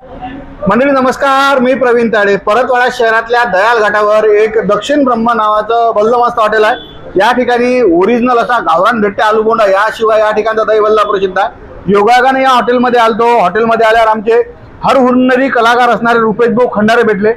मंडळी नमस्कार, मी प्रवीण ताडे। परतवाडा शहरातल्या दयाल घाटावर एक दक्षिण ब्रह्म नावाचं बल्लमस्त हॉटेल आहे। या ठिकाणी ओरिजिनल असा गावरान भेट्टे आलू बोंडा, याशिवाय या ठिकाणचा दही वल्ला प्रसिद्ध आहे। योगायोगाने या हॉटेलमध्ये आलतो। हॉटेलमध्ये आल्यावर आमचे हर हुन्नरी कलाकार असणारे रुपेश भाऊ खंडारे भेटले।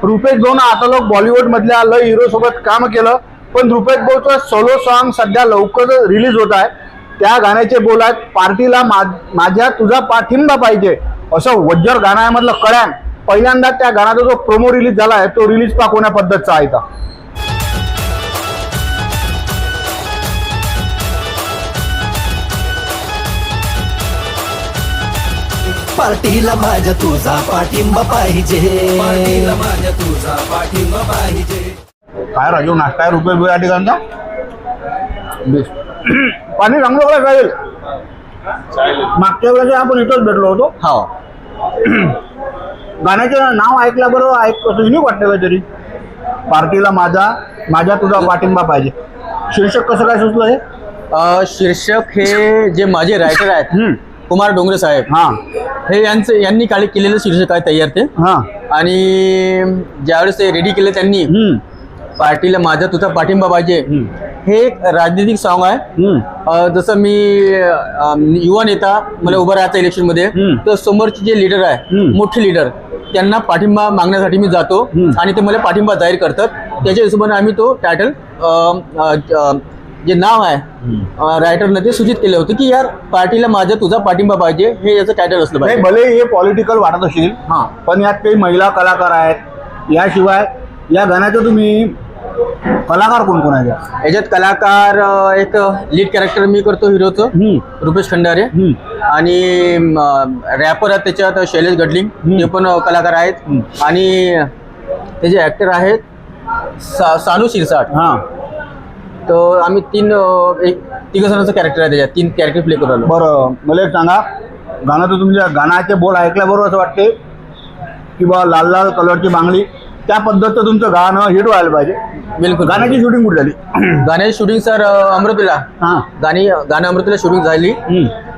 रुपेश भाऊ ना आता लोक बॉलिवूड मधल्या लय हिरो सोबत काम केलं, पण रुपेश भाऊचं सोलो सॉन्ग सध्या लवकरच रिलीज होत आहे। त्या गाण्याचे बोल आहेत, पार्टीला माझ्या तुझा पाठिंबा पाहिजे असं वज्जर गाणं आहे मधलं कळ्यान। पहिल्यांदा त्या गाण्याचा जो प्रोमो रिलीज झाला आहे तो रिलीज पाकवण्या पद्धतचा आहे। पार्टीला माझ्या तुझा पाठिंबा पाहिजे, पार्टीला माझ्या तुझा पाठिंबा पाहिजे। काय राजू नाश्ता आहे रुपेश भाऊ या ठिकाणचा? पाणी चांगलं काय चालेल? मागच्या वेळेस आपण इथंच भेटलो होतो। हो, गाण्याचं नाव ऐकलं बरोबर, कसं युनिक वाटतं काहीतरी। पार्टीला माझ्या तुझा पाठिंबा पाहिजे। शीर्षक कसं काय सुचलं हे? शीर्षक हे जे माझे रायटर आहेत कुमार डोंगरे साहेब, हे यांनी काळी केलेलं शीर्षक आहे तयार ते। आणि ज्यावेळेस ते रेडी केले त्यांनी, पार्टीला माझा तुझा पाठिंबा पाहिजे, हे एक राजनीतिक सॉन्ग आहे। जसं मी युवा नेता, मला उभं राहायचं इलेक्शन मध्ये, तर समोरचे जे लीडर आहे, मोठे लीडर, त्यांना पाठिंबा मागण्यासाठी मी जातो आणि ते मला पाठिंबा जाहीर करतात। त्याच्या हिशोबाने आम्ही तो टायटल, जे नाव आहे रायटरने ते सूचित केलं होतं की यार पार्टीला माझा तुझा पाठिंबा पाहिजे, हे याचं टायटल असलं पाहिजे। भले हे पॉलिटिकल वाटत असेल, पण यात काही महिला कलाकार आहेत। याशिवाय या गाण्याचं तुम्ही कलाकार कोण कोण आहे याच्यात? कलाकार एक लीड कॅरेक्टर मी करतो हिरोचं, रुपेश खंडारे, आणि रॅपर आहेत त्याच्यात शैलेश गडलिंग, ते पण कलाकार आहेत। आणि त्याचे ऍक्टर आहेत सानू शिरसाट। तर आम्ही तिघ जणांचं कॅरेक्टर आहे त्याच्यात, 3 कॅरेक्टर प्ले करू आलो। बरं, मला एक सांगा, गाणं तर तुमच्या गाण्याचे बोल ऐकल्याबरोबर असं वाटते की बा लाल लाल कलरची बांगडी, त्या पद्धतीचं तुमचं गाणं हिट व्हायला पाहिजे। बिलकुल। गाण्याची शूटिंग कुठे झाली? गाण्याची शूटिंग सर अमृतीला, गाणं अमृतीला शूटिंग झाली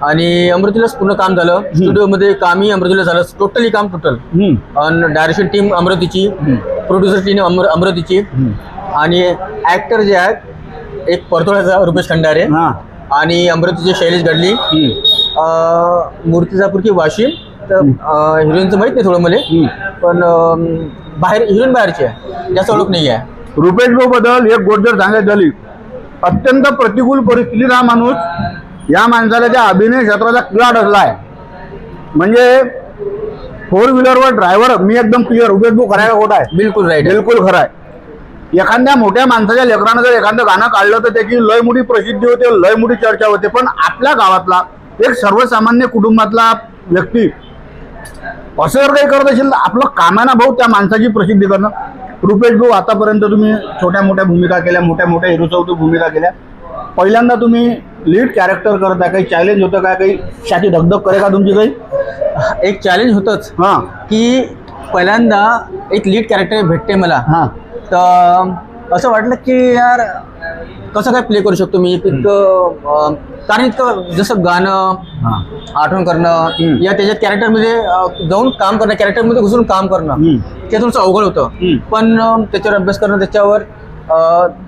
आणि अमृतीलाच पूर्ण काम झालं। स्टुडिओमध्ये कामही अमृतीला झालं, टोटली काम टोटल। डायरेक्शन टीम अमृतीची, प्रोड्युसर टीम अमृतीची, आणि ऍक्टर जे आहेत एक परतोळ्याचा रुपेश खंडारे आणि अमृतीचे शैलेश गडली, मूर्तिजापूर की वाशिम। तर हिरोईनचं माहित नाही थोडं मला, पण बाहेर हिरोईन बाहेरची आहे, जास्त ओळख नाही आहे। रुपेश भाऊ बद्दल एक गोष्ट जर सांगायची झाली, अत्यंत प्रतिकूल परिस्थितीत हा माणूस, या माणसाला त्या अभिनय क्षेत्राचा किलाट असला आहे। म्हणजे 4 व्हीलरवर ड्रायव्हर, मी एकदम क्लिअर, रुपेश भाऊ करायला खोटा आहे? बिलकुल राईट, बिलकुल खरं आहे। एखाद्या मोठ्या माणसाच्या लेकरानं जर एखादं गाणं काढलं तर त्याची लय मोठी प्रसिद्धी होते, लय मोठी चर्चा होते, पण आपल्या गावातला एक सर्वसामान्य कुटुंबातला व्यक्ती असं जर काही करत असेल तर आपलं कामाना भाऊ त्या माणसाची प्रसिद्धी करणं। रुपेश भाऊ, आतापर्यंत तुम्ही छोट्या मोठ्या भूमिका केल्या, मोठ्या मोठ्या हिरोसोबत भूमिका केल्या, पहिल्यांदा तुम्ही लीड कॅरेक्टर करत आहे, काही चॅलेंज होतं का? काही शाती धगधग करे का तुमची? काही एक चॅलेंज होतंच की पहिल्यांदा एक लीड कॅरेक्टर भेटते मला, तर असं वाटलं की यार कसं काय प्ले करू शकतो मी, कारण इतकं जसं गाणं आठवण करणं या त्याच्यात कॅरेक्टरमध्ये जाऊन काम करणं, कॅरेक्टरमध्ये घुसून काम करणं, ते थोडंसं अवघड होतं। पण त्याच्यावर अभ्यास करणं, त्याच्यावर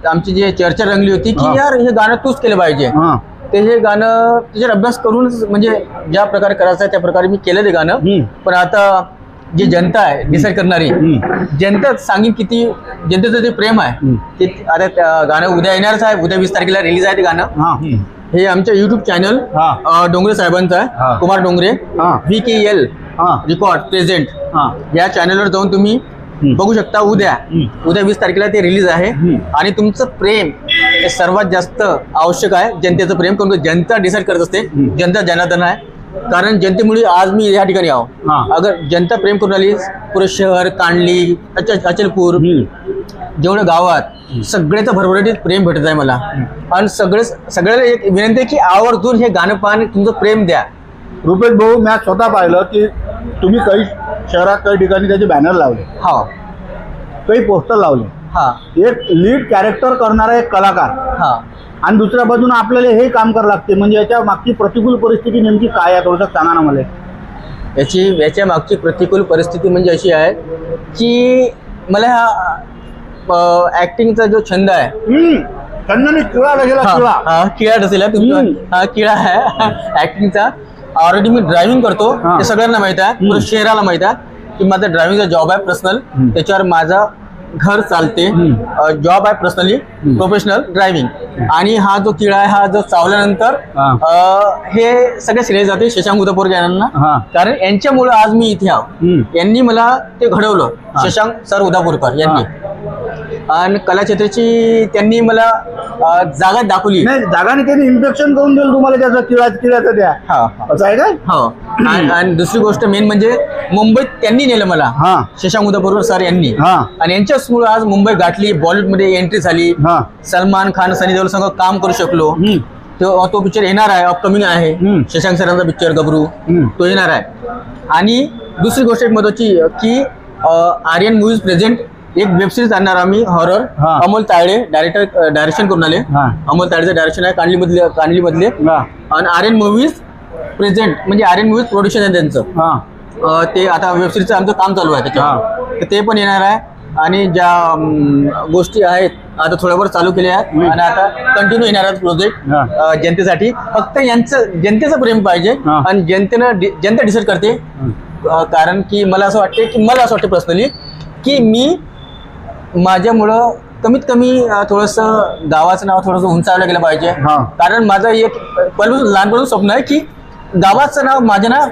आमची जी चर्चा रंगली होती की यार हे गाणं तूच केलं पाहिजे। ते हे गाणं त्याच्यावर अभ्यास करून, म्हणजे ज्या प्रकारे करायचं आहे त्या प्रकारे मी केलं ते गाणं। पण आता जी जनता आहे डिसाईड करणारी, जनता सांगेन किती जनतेचं जे प्रेम आहे ते। आता गाणं उद्या येणारच आहे, उद्या 20 तारखेला रिलीज आहे ते गाणं। हे आमच्या युट्यूब चॅनल डोंगरे साहेबांचं आहे, Kumar Dongre VKL record present, या चॅनलवर जाऊन तुम्ही बघू शकता। उद्या 20 तारखेला ते रिलीज आहे। आणि तुमचं प्रेम हे सर्वात जास्त आवश्यक आहे, जनतेचं प्रेम, कारण जनता डिसाईड करत असते, जनता जनार्दन आहे। कारण जनतेमुळे आज मी या ठिकाणी आहो। अगर जनता प्रेम करून आली, पुरे शहर, कांडली, अचलपूर, जेवढं गावात सगळ्याचं भरभराटीत प्रेम भेटत आहे मला। आणि सगळ्याला एक विनंती आहे की आवर्जून हे गाणं पाहून तुमचं प्रेम द्या। रुपेश भाऊ, मी स्वतः पाहिलं की तुम्ही काही शहरात काही ठिकाणी त्याचे बॅनर लावले, काही पोस्टर लावले, एक लीड कॅरेक्टर करणारा एक कलाकार, आणि दुसऱ्या बाजूने आपल्याला हे काम करावं लागते, म्हणजे याच्या मागची प्रतिकूल परिस्थिती नेमकी काय आहे थोडंसं सांगा ना मला। याच्या मागची प्रतिकूल परिस्थिती म्हणजे अशी आहे की मला हा ॲक्टिंगचा जो छंद आहे त्यांना किळा गेला किळा. हा किळा असेल हा किळा आहे ॲक्टिंगचा. ऑलरेडी मी ड्रायव्हिंग करतो, ते सगळ्यांना माहित आहे, पूर्ण शहराला माहित आहे की माझा ड्रायव्हिंगचा जॉब आहे पर्सनल, त्याच्यावर माझं घर चालते. जॉब आहे पर्सनली प्रोफेशनल ड्रायव्हिंग. आणि हा जो किळा आहे हा जो चावल्यानंतर हे सगळे श्रेय जाते शशांक उदापूरकर यांना, कारण यांच्यामुळे आज मी इथे आहो. यांनी मला ते घडवलं, शशांक सर उदापूरकर यांनी. आणि कलाक्षेत्राची त्यांनी मला जागा दाखवली. नाही, जागाने त्यांनी इन्फेक्शन करून दिलं तुम्हाला त्याचं किळ्याचं द्या. असं आहे काय? हो. आणि दुसरी गोष्ट मेन म्हणजे मुंबईत त्यांनी नेलं मला, शशांक उदापूरकर सर यांनी. आणि यांच्याचमुळे आज मुंबई गाठली, बॉलिवूडमध्ये एंट्री झाली, सलमान खान, सनी देओल संग काम करू शकलो. तो पिक्चर येणार आहे, अपकमिंग आहे, शशांक सरांचा पिक्चर गबरू, तो येणार आहे. आणि दुसरी गोष्ट एक महत्वाची की आर्यन मूव्हीज प्रेझेंट एक वेब सिरीज आणणार आम्ही, हॉरर. अमोल तायडे डायरेक्शन करून आले. अमोल तायडेचं डायरेक्शन आहे कांडली मधले. आणि आर्यन मूव्हीज प्रेझेंट म्हणजे आर्यन मूव्हीज प्रोडक्शन आहे त्यांचं. ते आता वेब सिरीजचं आमचं काम चालू आहे त्याच्यावर, तर ते पण येणार आहे. आणि ज्या गोष्टी आहेत आता थोड्यावर चालू केल्या आहेत आणि आता कंटिन्यू येणार आहेत प्रोजेक्ट जनतेसाठी. फक्त जनतेचं प्रेम पाहिजे आणि जनता डिसाईड करते. कारण की मला असं वाटते पर्सनली की मी माझ्यामुळं कमीत कमी थोडंसं गावाचं नाव थोडंसं उंचावलं गेलं पाहिजे. कारण माझं एक लहानपणाचं स्वप्न आहे की गावाचं नाव, माझं नाव,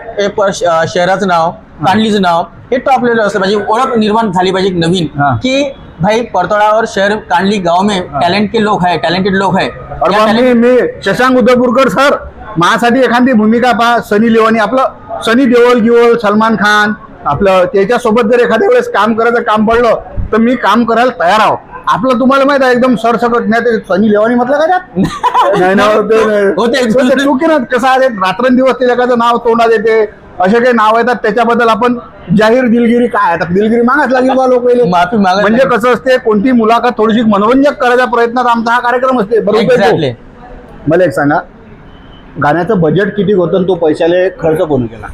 शहराचं नाव, कांडलीचं नाव हे टॉप लेवल असलं पाहिजे. ओळख निर्माण झाली पाहिजे नवीन की भाई परतोड़ा और शहर कांडली गांव में टैलेंटेड लोग है. और मी शशांक उदापूरकर सर माझ्यासाठी एखादी भूमिका पहा. सनी लिओनी, आपलं सनी देओल, सलमान खान, आपलं त्याच्यासोबत जर एखाद्या वेळेस काम करायचं काम पडलं तर मी काम करायला तयार आहो. आपलं तुम्हाला माहित आहे एकदम सरसकट. नाही ते सनी लिओनी म्हटलं का त्यात? नाही चुकी ना. कसं आहे, रात्रंदिवस ते एखादं नाव तोंडात येते, असे काही नाव येतात त्याच्याबद्दल आपण जाहीर दिलगिरी काय आता दिलगिरी मागाच लागेल बा लोक माफी मागा. म्हणजे कसं असते, कोणती मुलाखत थोडीशी मनोरंजक करायच्या प्रयत्नात आमचा हा कार्यक्रम असते. बरोबर. मला एक सांगा, गाण्याचं बजेट किती होतं आणि तो पैशाले खर्च कोण केला?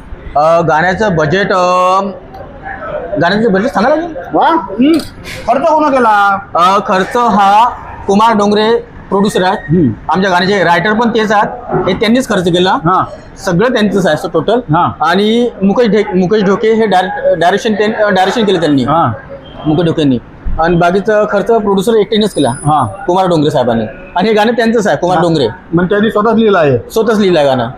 गाण्याचं बजेट सांगा लागेल. खर्च कोण केला? खर्च हा कुमार डोंगरे प्रोड्युसर आहेत. आमच्या गाण्याचे रायटर पण तेच आहेत. हे त्यांनीच खर्च केला. सगळं त्यांचंच आहे टोटल. आणि मुकेश ढोके हे डायरेक्शन केलं त्यांनी, मुकेश ढोकेंनी. आणि बाकीचा खर्च प्रोड्युसर एकट्यानेच केला, कुमार डोंगरे साहेबांनी. आणि हे गाणं त्यांचंच आहे, कुमार डोंगरे. म्हणजे त्यांनी स्वतःच लिहिलं आहे गाणं.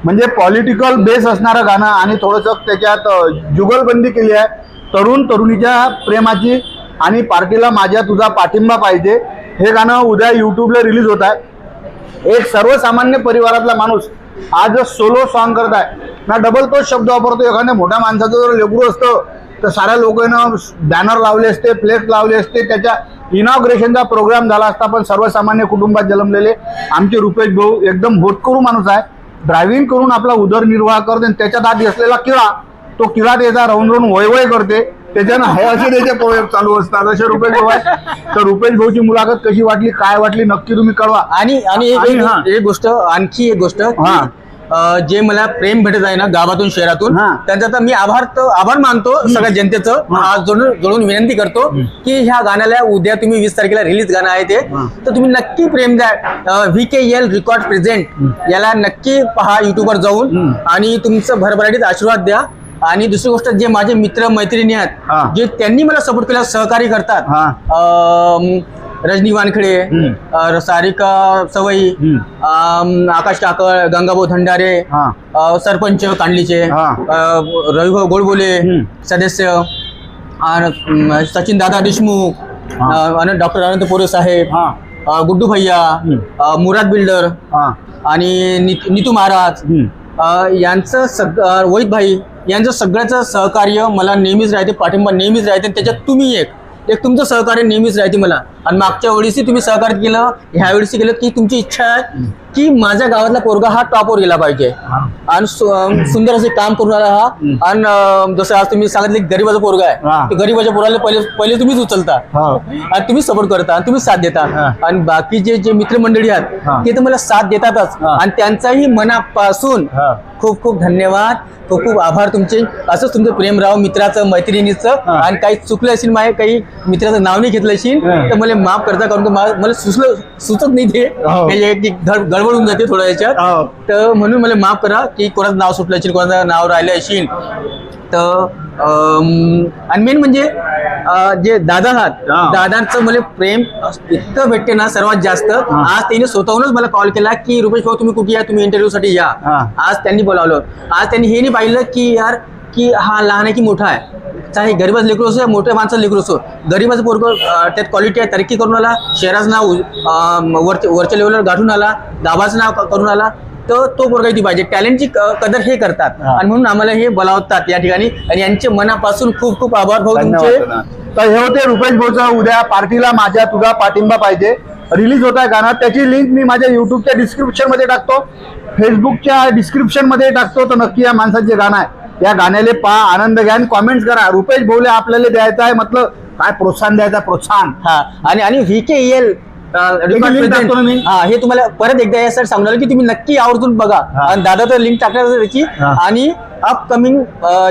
म्हणजे पॉलिटिकल बेस असणारं गाणं आणि थोडंसं त्याच्यात जुगलबंदी केली आहे. तरुणीच्या प्रेमाची आणि पार्टीला माझ्या तुझा पाठिंबा पाहिजे हे गाणं उद्या यूट्यूबला रिलीज होत आहे. एक सर्वसामान्य परिवारातला माणूस आज सोलो सॉन्ग करत आहे ना, डबल तोच शब्द वापरतो. एखाद्या मोठ्या माणसाचं जर लेकरू असतं तर साऱ्या लोकांना बॅनर लावले असते, प्लेट लावले असते, त्याच्या इनॉग्रेशनचा प्रोग्राम झाला असता. पण सर्वसामान्य कुटुंबात जन्मलेले आमचे रुपेश भाऊ एकदम होतकरू माणूस आहे. ड्रायव्हिंग करून आपला उदरनिर्वाह करते आणि त्याच्यात आधी असलेला किळा, तो किळा त्याचा राहून वय करते. त्याच्यानं हे असे त्याचे प्रयोग चालू असतात. असे रुपेश भाऊ आहे. तर रुपेश भाऊची मुलाखत कशी वाटली, काय वाटली, नक्की तुम्ही कळवा. आणि आणखी एक गोष्ट जे मला प्रेम भेटत आहे ना गावातून शहरातून, त्यांचा तर मी आभार मानतो सगळ्या जनतेचं. जोडून विनंती करतो की ह्या गाण्याला उद्या तुम्ही 20 तारखेला रिलीज गाणं आहे ते, तर तुम्ही नक्की प्रेम द्या. VKL रेकॉर्ड प्रेझेंट याला नक्की पहा युट्यूबवर जाऊन आणि तुमचं भरभराटीत आशीर्वाद द्या. आणि दुसरी गोष्ट, जे माझे मित्र मैत्रिणी आहेत जे त्यांनी मला सपोर्ट केला, सहकार्य करतात, रजनी वानखडे, सारिका सवई, आकाश टाकळ, गंगाभाऊ धंडारे, सरपंच कांडलीचे, रविभाऊ गोडबोले सदस्य, सचिन दादा देशमुख, आणि डॉक्टर अनंत पोरे साहेब, गुड्डू भैया, मुराद बिल्डर आणि नितू महाराज यांचं वैद भाई यांचं सगळ्याचं सहकार्य मला नेहमीच राहते, पाठिंबा नेहमीच राहते. त्याच्यात तुम्ही एक एक तुमचं सहकार्य नेहमीच राहते मला. आणि मागच्या वेळेसही तुम्ही सहकार्य केलं, ह्या वेळेसही केलं, की तुमची इच्छा आहे की माझ्या गावातला पोरगा हा टॉपवर गेला पाहिजे आणि सुंदर असे काम करून आला हा. आणि जसं आज तुम्ही सांगितले गरीबाचा पोरगा आहे, गरीबाच्या पोराला पहिले तुम्हीच उचलता आणि तुम्ही सपोर्ट करता आणि तुम्ही साथ देता. आणि बाकीचे जे मित्रमंडळी आहेत ते तर मला साथ देतातच आणि त्यांचाही मनापासून खूप खूप धन्यवाद, खूप खूप आभार तुमचे. असंच तुमचं प्रेम राव मित्राचं, मैत्रिणीचं. आणि काही चुकलं असेल, माझ्या काही मित्राचं नाव नाही घेतलं असेल तर मला माफ करता, कारण की मला सुचत नाही ते, गडबड होऊन जाते थोडं याच्यात. तर म्हणून मला माफ करा की कोणाचं नाव सुटलं असेल, कोणाचं नाव राहिलं असेल तर. आणि मेन म्हणजे जे दादा आहात, दादांचं मला प्रेम इतकं भेटते ना सर्वात जास्त. आज त्यांनी स्वतःहूनच मला कॉल केला की रुपेश भाऊ तुम्ही कुठे या, तुम्ही इंटरव्ह्यू साठी या. आज त्यांनी बोलावलं. आज त्यांनी हे नाही पाहिलं की यार की हा लहान आहे की मोठा आहे, चाहे गरीबाचं लेकरू असो, मोठ्या माणसाचं लेकरू असो, गरीबाचं पोरगं त्यात क्वालिटी आहे, तरक्की करून आला, शहराचं नाव वरच्या लेवलवर गाठून आला, गावाचं नाव करून आला, तर तो पोरगा ती पाहिजे. टॅलेंटची कदर हे करतात आणि म्हणून आम्हाला हे बोलावतात या ठिकाणी. आणि यांचे मनापासून खूप खूप आभार भाऊ तुमचे. तर हे होते रुपेश भाऊचं उद्या पार्टीला माझ्या तुझा पाठिंबा पाहिजे रिलीज होत आहे गाणं. त्याची लिंक मी माझ्या युट्यूबच्या डिस्क्रिप्शन मध्ये टाकतो, फेसबुकच्या डिस्क्रिप्शन मध्ये टाकतो. तर नक्की या माणसाचे गाणं आहे, या गाण्याले पहा, आनंद घ्या आणि कॉमेंट्स करा. रुपेश भाऊले आपल्याला द्यायचं आहे, म्हटलं काय प्रोत्साहन द्यायचं, प्रोत्साहन. आणि VKEL हे तुम्हाला परत एकदा यासाठी सांगणार की तुम्ही नक्की आवर्जून बघा. आणि दादा तर लिंक टाकणार त्याची. आणि अपकमिंग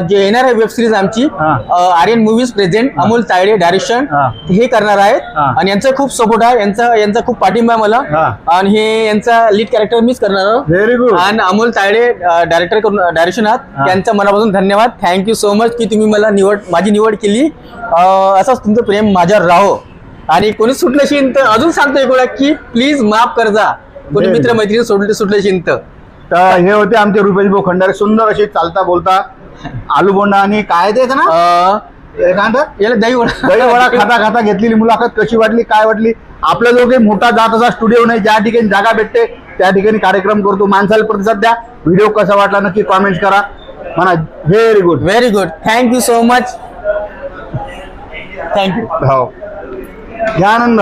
जे येणार आहे वेब सिरीज आमची Aryan movies present, Amol Tayade direction हे करणार आहेत. आणि यांचा खूप सपोर्ट आहे, यांचा खूप पाठिंबा आहे मला. आणि हे यांचा लीड कॅरेक्टर मीच करणार. Very good. आणि अमोल तायडे डायरेक्टर करून डायरेक्शन आहात, त्यांचा मनापासून धन्यवाद. थँक्यू सो मच की तुम्ही मला माझी निवड केली. असंच तुमचं प्रेम माझ्यावर राहो. आणि कोणी सुटलं शिन तर अजून सांगतो एक वेळा की प्लीज माफ कर जा, कोणी मित्र मैत्रिणी सुटलं शिन तर. हे होते आमचे रुपेश भाऊ खंडारे, सुंदर अशी चालता बोलता आलू बोंडा आणि काय ते ना याला दही वडा खाता खाता घेतलेली मुलाखत कशी वाटली, काय वाटली. आपला जो काही मोठा जात असा स्टुडिओ नाही, ज्या ठिकाणी जागा भेटते त्या ठिकाणी कार्यक्रम करतो. माणसाला प्रतिसाद द्या. व्हिडिओ कसा वाटला नक्की कॉमेंट करा म्हणा. Very good, very good. Thank you so much. Thank you. हो, घ्या आनंद.